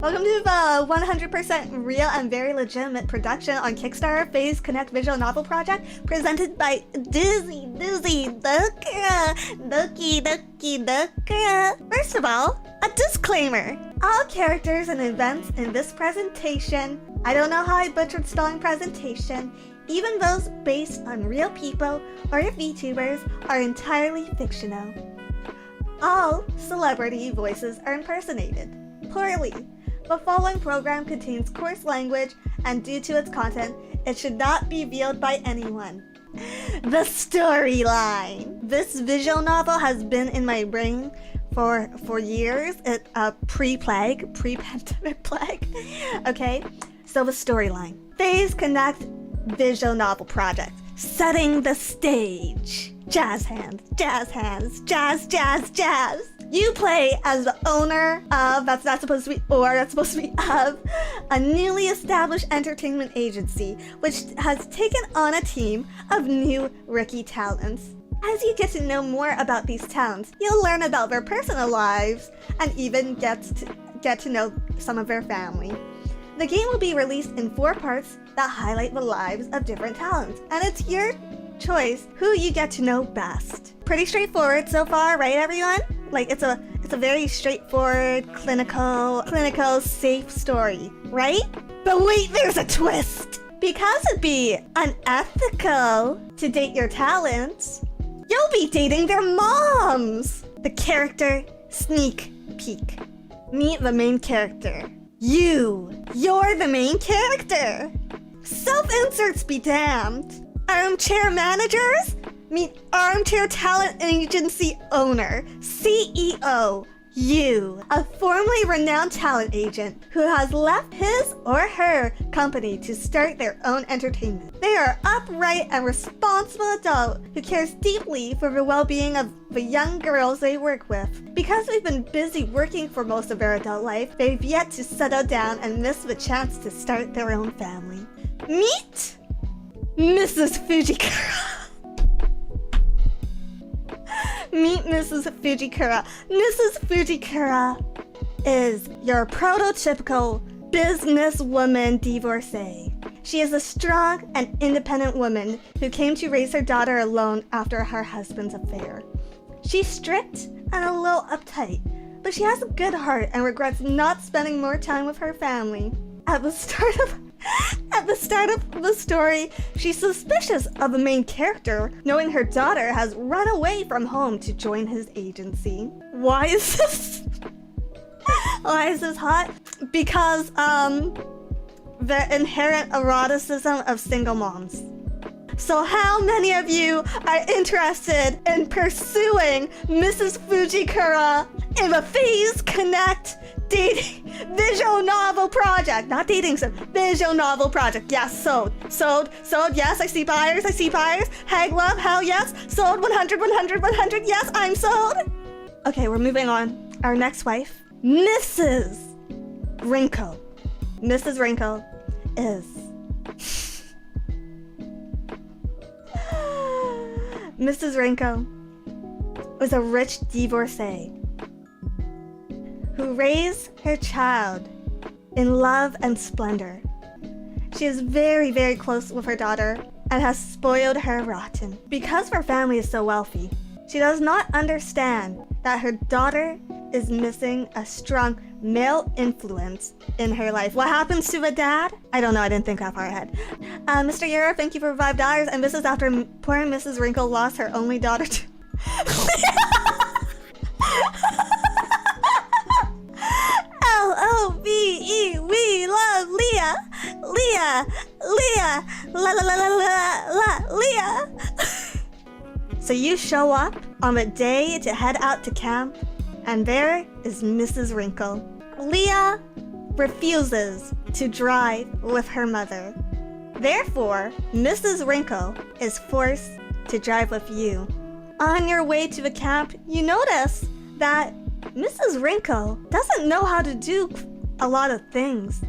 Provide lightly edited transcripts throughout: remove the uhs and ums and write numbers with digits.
Welcome to the 100% real and very legitimate production on Kickstarter Phase Connect visual novel project presented by Dizzy First of all, a disclaimer. All characters and events in this presentation, I don't know how I butchered spelling presentation, even those based on real people or VTubers are entirely fictional. All celebrity voices are impersonated. Poorly. The following program contains coarse language, and due to its content, it should not be viewed by anyone. The storyline. This visual novel has been in my brain for years. It's a pre-pandemic plague. Okay, so the storyline. Phase Connect visual novel project. Setting the stage. Jazz hands, jazz hands, jazz, jazz, jazz. You play as the owner of, that's supposed to be of, a newly established entertainment agency, which has taken on a team of new rookie talents. As you get to know more about these talents, you'll learn about their personal lives and even get to know some of their family. The game will be released in 4 parts that highlight the lives of different talents, and it's your choice who you get to know best. Pretty straightforward so far, right everyone? Like it's a very straightforward, clinical, safe story, right? But wait, there's a twist! Because it'd be unethical to date your talents, you'll be dating their moms! The character sneak peek. Meet the main character. You're the main character! Self-inserts be damned! Armchair managers? Meet armchair talent agency owner, CEO, you, a formerly renowned talent agent who has left his or her company to start their own entertainment. They are upright and responsible adult who cares deeply for the well-being of the young girls they work with. Because they've been busy working for most of their adult life, they've yet to settle down and miss the chance to start their own family. Meet Mrs. Fujikura. Meet Mrs. Fujikura. Mrs. Fujikura is your prototypical businesswoman divorcee. She is a strong and independent woman who came to raise her daughter alone after her husband's affair. She's strict and a little uptight, but she has a good heart and regrets not spending more time with her family. At the start of the story, she's suspicious of the main character, knowing her daughter has run away from home to join his agency. Why is this hot? Because, the inherent eroticism of single moms. So how many of you are interested in pursuing Mrs. Fujikura in the Phase Connect dating visual novel project? Not dating sim, visual novel project. Yes, sold, yes, I see buyers, Hag love, hell yes, sold, 100, yes, I'm sold. Okay, we're moving on. Our next wife, Mrs. Rinkou. Mrs. Rinkou is Mrs. Rinkou was a rich divorcee who raised her child in love and splendor. She is very, very close with her daughter and has spoiled her rotten. Because her family is so wealthy, she does not understand that her daughter is missing a strong male influence in her life. What happens to the dad? I don't know, I didn't think that far ahead. Mr. Euro, thank you for $5, and this is after poor Mrs. Rinkou lost her only daughter to L-O-V-E, we love Leah, Leah. So you show up on the day to head out to camp, and there is Mrs. Rinkou. Leah refuses to drive with her mother. Therefore, Mrs. Rinkou is forced to drive with you. On your way to the camp, you notice that Mrs. Rinkou doesn't know how to do a lot of things.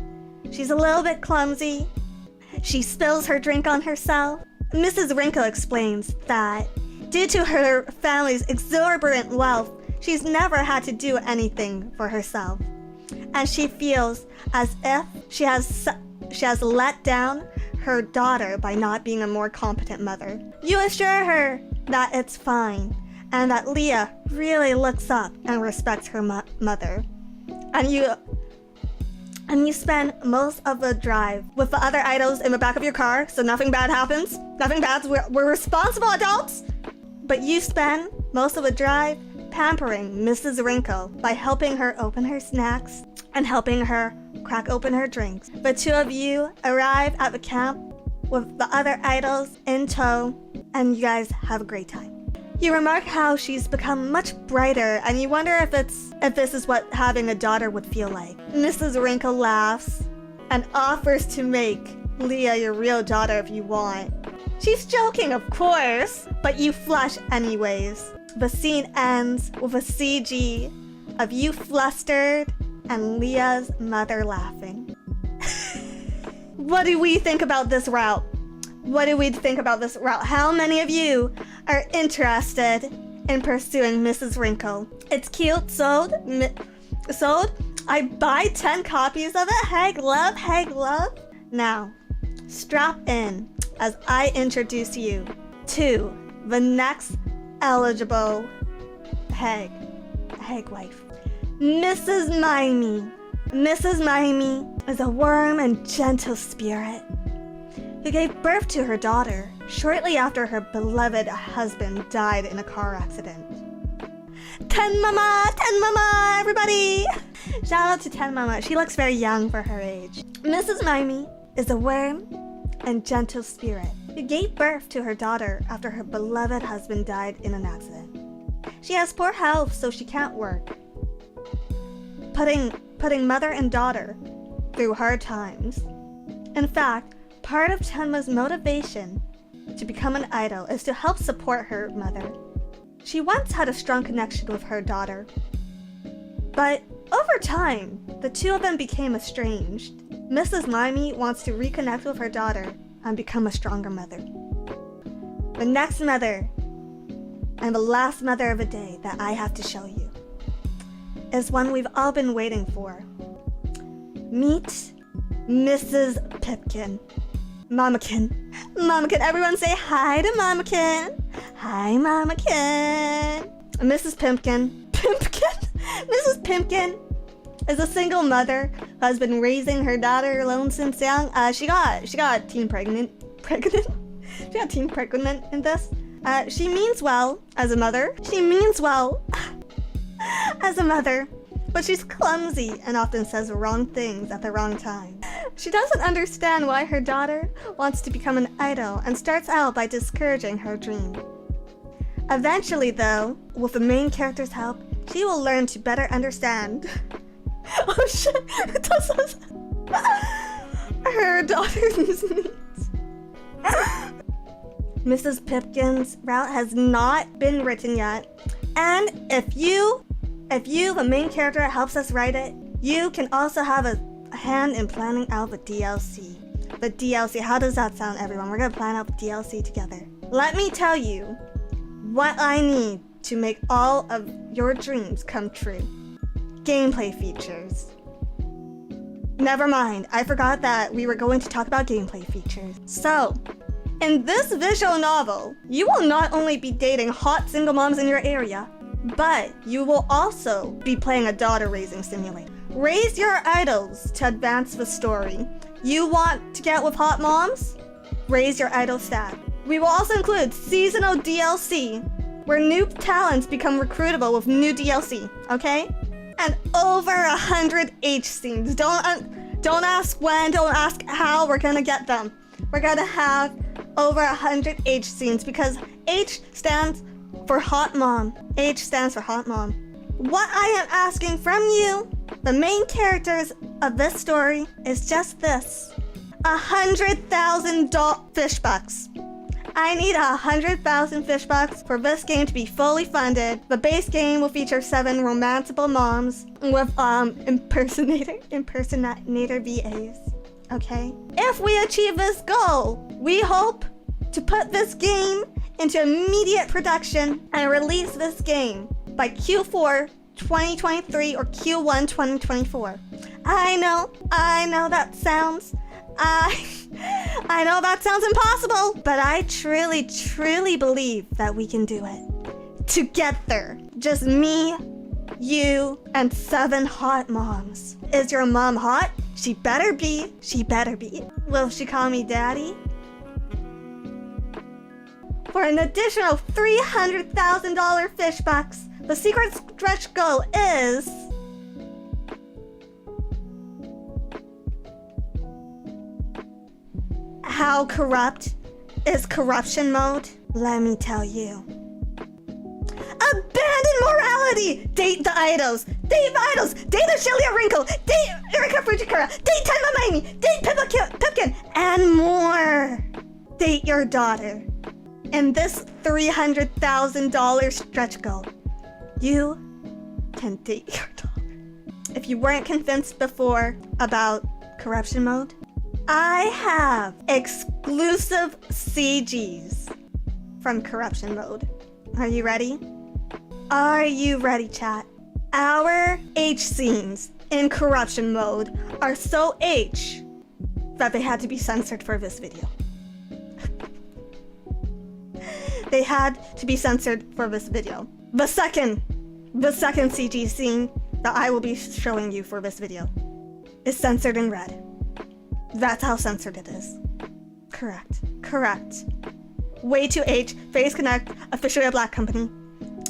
She's a little bit clumsy. She spills her drink on herself. Mrs. Rinkou explains that due to her family's exorbitant wealth, she's never had to do anything for herself. and she feels as if she has let down her daughter by not being a more competent mother. You assure her that it's fine, and that Leah really looks up and respects her mother. And you spend most of the drive with the other idols in the back of your car, so nothing bad happens. Nothing bad. We're responsible adults. But you spend most of the drive pampering Mrs. Rinkou by helping her open her snacks and helping her crack open her drinks. The two of you arrive at the camp with the other idols in tow, and you guys have a great time. You remark how she's become much brighter, and you wonder if this is what having a daughter would feel like. Mrs. Rinkou laughs and offers to make Leah your real daughter if you want. She's joking, of course, but you flush anyways. The scene ends with a CG of you flustered and Leah's mother laughing. What do we think about this route? What do we think about this route? How many of you are interested in pursuing Mrs. Rinkou? It's cute, sold. I buy 10 copies of it. Hag love. Now, strap in as I introduce you to the next eligible Hag wife, Mrs. Maemi. Mrs. Maemi is a warm and gentle spirit who gave birth to her daughter shortly after her beloved husband died in a car accident. Ten Mama, everybody! Shout out to Ten Mama. She looks very young for her age. Mrs. Maemi is a warm and gentle spirit who gave birth to her daughter after her beloved husband died in an accident. She has poor health, so she can't work, putting mother and daughter through hard times. In fact, part of Tenma's motivation to become an idol is to help support her mother. She once had a strong connection with her daughter, but over time, the two of them became estranged. Mrs. Maemi wants to reconnect with her daughter and become a stronger mother. The next mother, and the last mother of the day that I have to show you, is one we've all been waiting for. Meet Mrs. Pipkin. Mamakin. Everyone say hi to Mamakin. Hi, Mamakin. Mrs. Pipkin. Mrs. Pipkin is a single mother who has been raising her daughter alone since young. She got teen pregnant. She got teen pregnant in this. She means well as a mother. But she's clumsy and often says the wrong things at the wrong time. She doesn't understand why her daughter wants to become an idol and starts out by discouraging her dream. Eventually, though, with the main character's help, she will learn to better understand oh shit, it does her daughter's needs. Mrs. Pipkin's route has not been written yet, and if you, the main character, helps us write it, you can also have a hand in planning out the DLC. The DLC, how does that sound, everyone? We're gonna plan out the DLC together. Let me tell you what I need to make all of your dreams come true. Gameplay features. Never mind, I forgot that we were going to talk about gameplay features. So, in this visual novel, you will not only be dating hot single moms in your area, but you will also be playing a daughter-raising simulator. Raise your idols to advance the story. You want to get with hot moms? Raise your idol stat. We will also include seasonal DLC, where new talents become recruitable with new DLC, okay? And over 100 H scenes. Don't ask when, don't ask how, we're gonna get them. We're gonna have over 100 H scenes because H stands for hot mom. H stands for hot mom. What I am asking from you, the main characters of this story, is just this. 100,000 fish bucks. I need 100,000 fish bucks for this game to be fully funded. The base game will feature 7 romanceable moms with impersonator VAs. Okay? If we achieve this goal, we hope to put this game into immediate production and release this game by Q4 2023 or Q1 2024. I know that sounds... I know that sounds impossible, but I truly believe that we can do it. Together. Just me, you, and 7 hot moms. Is your mom hot? She better be. She better be. Will she call me daddy? For an additional $300,000 fish bucks, the secret stretch goal is... How corrupt is corruption mode? Let me tell you. Abandon morality! Date the idols! Date the idols! Date the Shilia Rinkou! Date Erika Fujikura! Date Tenma Maemi! Date Pipkin! And more! Date your daughter. In this $300,000 stretch goal, you can date your daughter. If you weren't convinced before about corruption mode, I have exclusive CGs from corruption mode. Are you ready? Are you ready, chat? Our H scenes in corruption mode are so H that they had to be censored for this video. They had to be censored for this video. The second CG scene that I will be showing you for this video is censored in red. That's how censored it is. Correct. Way too H. Phase Connect, officially a black company.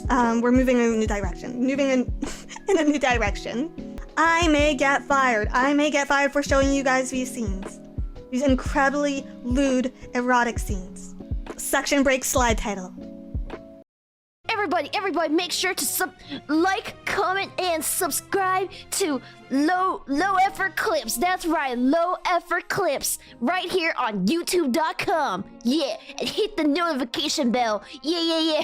We're moving in a new direction. In a new direction. I may get fired. I may get fired for showing you guys these scenes. These incredibly lewd, erotic scenes. Section break slide title. Everybody, make sure to like, comment, and subscribe to Low Effort Clips. That's right, Low Effort Clips, right here on YouTube.com. Yeah, and hit the notification bell. Yeah.